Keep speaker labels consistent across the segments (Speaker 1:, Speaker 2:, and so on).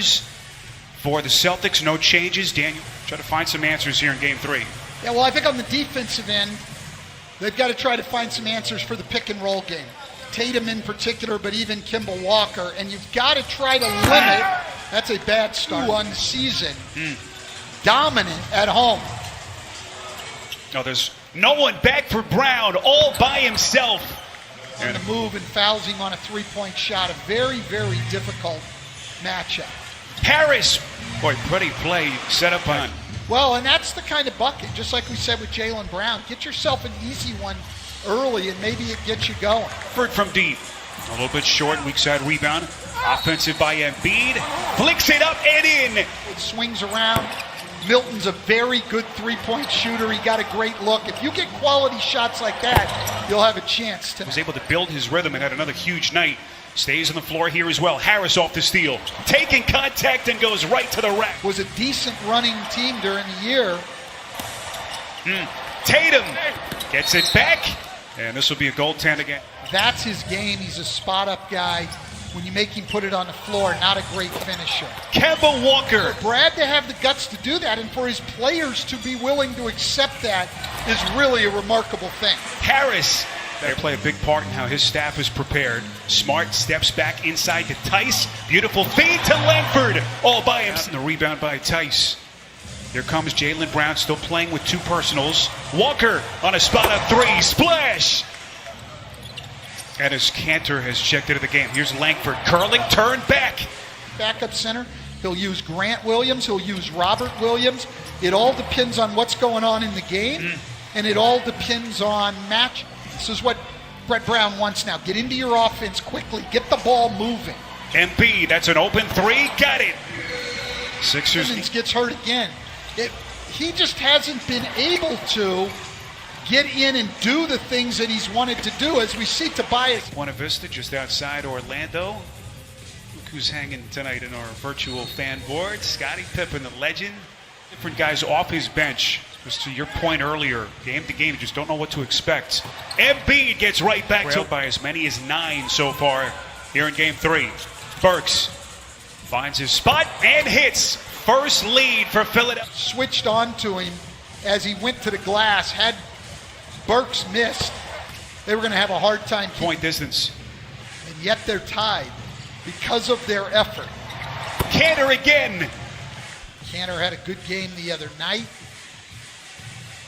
Speaker 1: For the Celtics, no changes. Daniel, try to find some answers here in Game 3.
Speaker 2: Yeah, well, I think on the defensive end, they've got to try to find some answers for the pick and roll game. Tatum in particular, but even Kemba Walker. And you've got to try to limit, that's a bad start on the season, dominant at home.
Speaker 1: No, there's no one back for Brown, all by himself.
Speaker 2: And the move and fouls him on a three-point shot. A very, very difficult matchup.
Speaker 1: Harris, boy, pretty play set up on.
Speaker 2: Well, and that's the kind of bucket, just like we said with Jaylen Brown. Get yourself an easy one early, and maybe it gets you going.
Speaker 1: From deep. A little bit short, weak side rebound. Offensive by Embiid. Flicks it up and in.
Speaker 2: It swings around. Milton's a very good three-point shooter. He got a great look. If you get quality shots like that, you'll have a chance to.
Speaker 1: Was able to build his rhythm and had another huge night. Stays on the floor here as well. Harris off the steal. Taking contact and goes right to the rack.
Speaker 2: Was a decent running team during the year.
Speaker 1: Tatum gets it back. And this will be a goaltend again.
Speaker 2: That's his game. He's a spot-up guy. When you make him put it on the floor, not a great finisher.
Speaker 1: Kemba Walker.
Speaker 2: For Brad to have the guts to do that and for his players to be willing to accept that is really a remarkable thing.
Speaker 1: Harris. They play a big part in how his staff is prepared. Smart steps back inside to Tice. Beautiful feed to Langford. All by himself. The rebound by Tice. Here comes Jaylen Brown, still playing with two personals. Walker on a spot-up three. Splash! And as Cantor has checked into the game. Here's Langford curling, turn back.
Speaker 2: Backup center. He'll use Grant Williams. He'll use Robert Williams. It all depends on what's going on in the game. And it all depends on match. This is what Brett Brown wants now. Get into your offense quickly. Get the ball moving.
Speaker 1: Embiid, that's an open three. Got it. Sixers.
Speaker 2: Simmons gets hurt again. He just hasn't been able to get in and do the things that he's wanted to do, as we see Tobias.
Speaker 1: Buena Vista, just outside Orlando. Look who's hanging tonight in our virtual fan board. Scottie Pippen, the legend. Different guys off his bench. Just to your point earlier, game to game, you just don't know what to expect. Embiid gets right back to by as many as 9 so far here in Game 3. Burks finds his spot and hits. First lead for Philadelphia.
Speaker 2: Switched on to him as he went to the glass. Had Burks missed, they were going to have a hard time.
Speaker 1: Point distance.
Speaker 2: And yet they're tied because of their effort.
Speaker 1: Cantor again.
Speaker 2: Cantor had a good game the other night.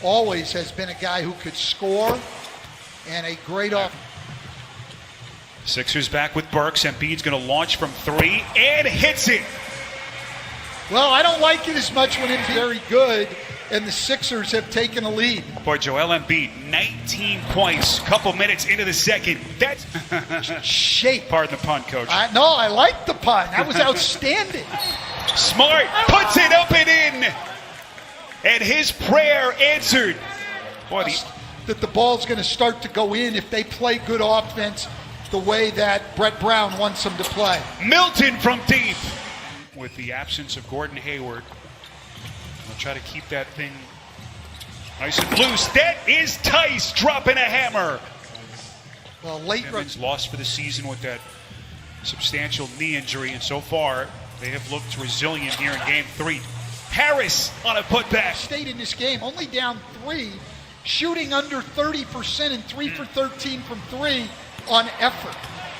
Speaker 2: Always has been a guy who could score and a great offense.
Speaker 1: Sixers back with Burks. Embiid's going to launch from 3 and hits it.
Speaker 2: Well, I don't like it as much when it's very good and the Sixers have taken a lead.
Speaker 1: Boy, Joel Embiid, 19 points, couple minutes into the second. That's
Speaker 2: shape.
Speaker 1: Pardon the pun, Coach.
Speaker 2: No, I like the pun. That was outstanding.
Speaker 1: Smart puts it up and in. And his prayer answered. Boy,
Speaker 2: that the ball's going to start to go in if they play good offense the way that Brett Brown wants them to play.
Speaker 1: Milton from deep. With the absence of Gordon Hayward, we'll try to keep that thing nice and loose. That is Tice dropping a hammer.
Speaker 2: Well, late
Speaker 1: Evans lost for the season with that substantial knee injury, and so far they have looked resilient here in Game 3. Harris on a putback.
Speaker 2: Stayed in this game, only down 3, shooting under 30% and 3 for 13 from 3 on effort.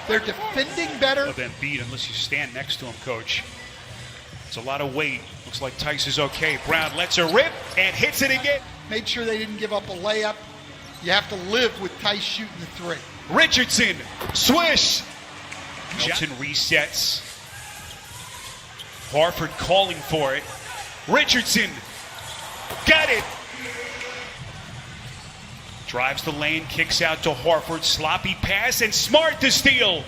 Speaker 2: They're defending better.
Speaker 1: Of Embiid, unless you stand next to him, Coach. It's a lot of weight. Looks like Tice is okay. Brown lets her rip and hits it again.
Speaker 2: Made sure they didn't give up a layup. You have to live with Tice shooting the 3.
Speaker 1: Richardson, swish. Milton resets. Horford calling for it. Richardson, got it. Drives the lane, kicks out to Horford. Sloppy pass and Smart to steal.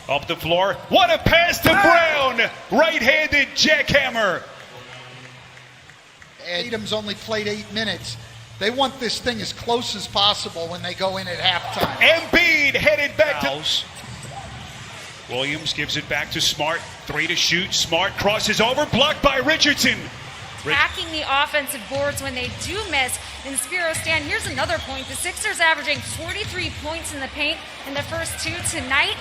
Speaker 1: Up the floor. What a pass to Brown. Right-handed jackhammer.
Speaker 2: Tatum's only played 8 minutes. They want this thing as close as possible when they go in at halftime.
Speaker 1: Embiid headed back to Williams, gives it back to Smart. 3 to shoot. Smart crosses over, blocked by Richardson.
Speaker 3: Attacking the offensive boards when they do miss. And Spiro Stan, here's another point. The Sixers averaging 43 points in the paint in the first 2 tonight.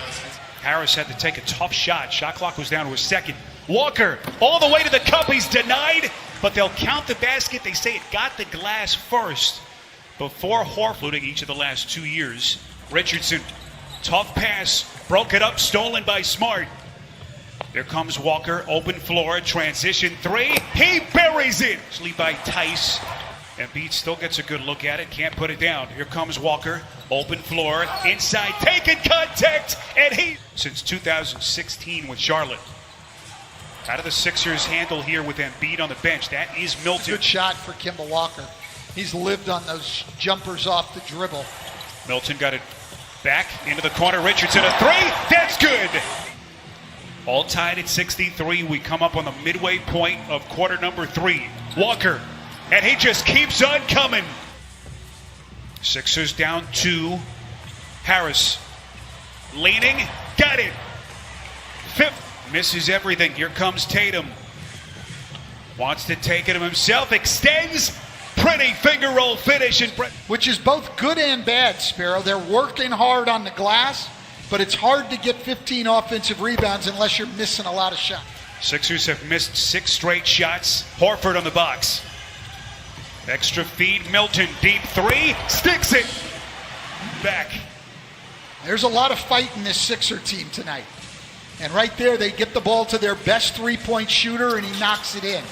Speaker 1: Harris had to take a tough shot. Shot clock was down to a second. Walker all the way to the cup. He's denied, but they'll count the basket. They say it got the glass first before Horford each of the last 2 years. Richardson, tough pass, broke it up, stolen by Smart. Here comes Walker, open floor, transition three. He buries it. Actually by Tice. Embiid still gets a good look at it, can't put it down. Here comes Walker, open floor, inside, taking contact, and he, since 2016 with Charlotte. How do the Sixers handle here with Embiid on the bench? That is Milton.
Speaker 2: Good shot for Kemba Walker. He's lived on those jumpers off the dribble.
Speaker 1: Milton got it back into the corner. Richardson, a three. That's good. All tied at 63. We come up on the midway point of quarter number 3. Walker, and he just keeps on coming. Sixers down 2. Harris, leaning, got it. Fifth, misses everything. Here comes Tatum. Wants to take it himself, extends. Pretty finger roll finish.
Speaker 2: Which is both good and bad, Sparrow. They're working hard on the glass, but it's hard to get 15 offensive rebounds unless you're missing a lot of shots.
Speaker 1: Sixers have missed 6 straight shots. Horford on the box. Extra feed, Milton, deep three, sticks it. Back.
Speaker 2: There's a lot of fight in this Sixer team tonight. And right there, they get the ball to their best three-point shooter, and he knocks it in.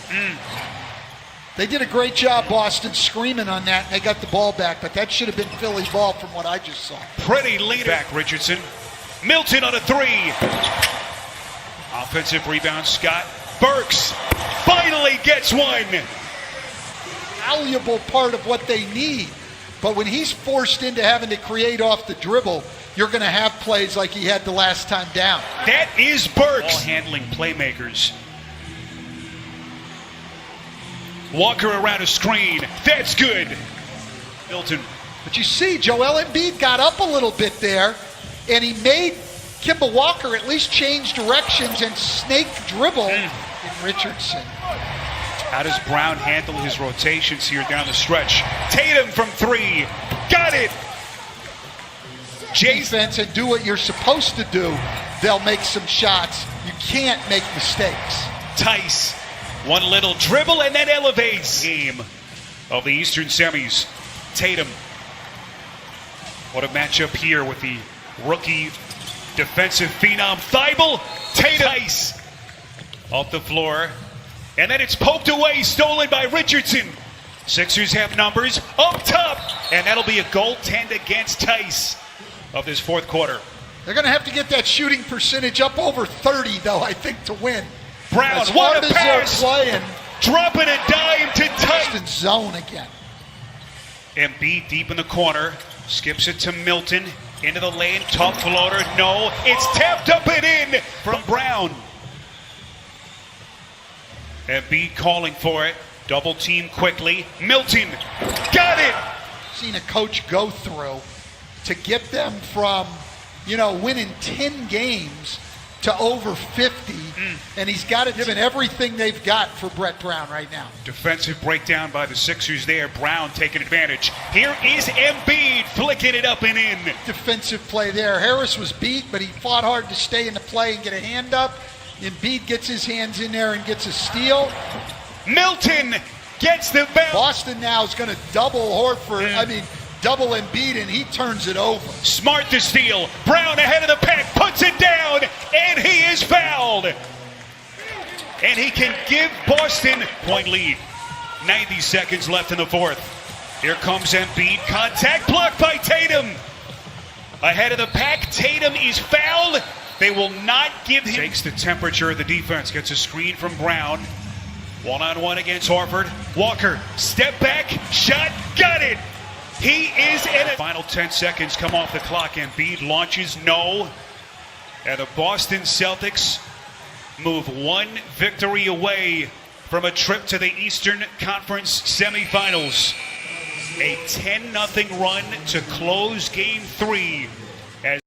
Speaker 2: They did a great job, Boston, screaming on that, and they got the ball back, but that should have been Philly's ball from what I just saw.
Speaker 1: Pretty leader. Back, Richardson. Milton on a three. Offensive rebound, Scott. Burks finally gets one.
Speaker 2: Valuable part of what they need, but when he's forced into having to create off the dribble, you're going to have plays like he had the last time down.
Speaker 1: That is Burks. Ball handling playmakers. Walker around a screen. That's good. Milton.
Speaker 2: But you see, Joel Embiid got up a little bit there, and he made Kemba Walker at least change directions and snake dribble in Richardson.
Speaker 1: How does Brown handle his rotations here down the stretch? Tatum from 3. Got it.
Speaker 2: Defense and do what you're supposed to do. They'll make some shots. You can't make mistakes.
Speaker 1: Tice. One little dribble and then elevates. Game of the Eastern semis. Tatum. What a matchup here with the rookie defensive phenom Thibault. Tatum. Tice. Off the floor. And then it's poked away, stolen by Richardson. Sixers have numbers up top. And that'll be a goaltend against Tice of this fourth quarter.
Speaker 2: They're going to have to get that shooting percentage up over 30, though, I think, to win.
Speaker 1: Brown,
Speaker 2: as
Speaker 1: what
Speaker 2: hard
Speaker 1: a
Speaker 2: as
Speaker 1: pass!
Speaker 2: they're playing,
Speaker 1: dropping a dime to Tice.
Speaker 2: In zone again.
Speaker 1: Embiid deep in the corner, skips it to Milton, into the lane, tough floater, no, it's tapped up and in from Brown. Embiid calling for it, double team quickly, Milton, got it!
Speaker 2: Seen a coach go through to get them from, winning 10 games to over 50, and he's got it given everything they've got for Brett Brown right now.
Speaker 1: Defensive breakdown by the Sixers there. Brown taking advantage. Here is Embiid flicking it up and in.
Speaker 2: Defensive play there. Harris was beat, but he fought hard to stay in the play and get a hand up. Embiid gets his hands in there and gets a steal.
Speaker 1: Milton gets the bounce.
Speaker 2: Boston now is going to double Horford. Double Embiid, and he turns it over.
Speaker 1: Smart to steal. Brown ahead of the pack, puts it down, and he is fouled. And he can give Boston point lead. 90 seconds left in the fourth. Here comes Embiid. Contact blocked by Tatum. Ahead of the pack, Tatum is fouled. They will not give him. Takes the temperature of the defense. Gets a screen from Brown. One-on-one against Horford. Walker, step back, shot, got it. He is in it. Final 10 seconds come off the clock. Embiid launches, no. And the Boston Celtics move one victory away from a trip to the Eastern Conference semifinals. A 10-0 run to close Game 3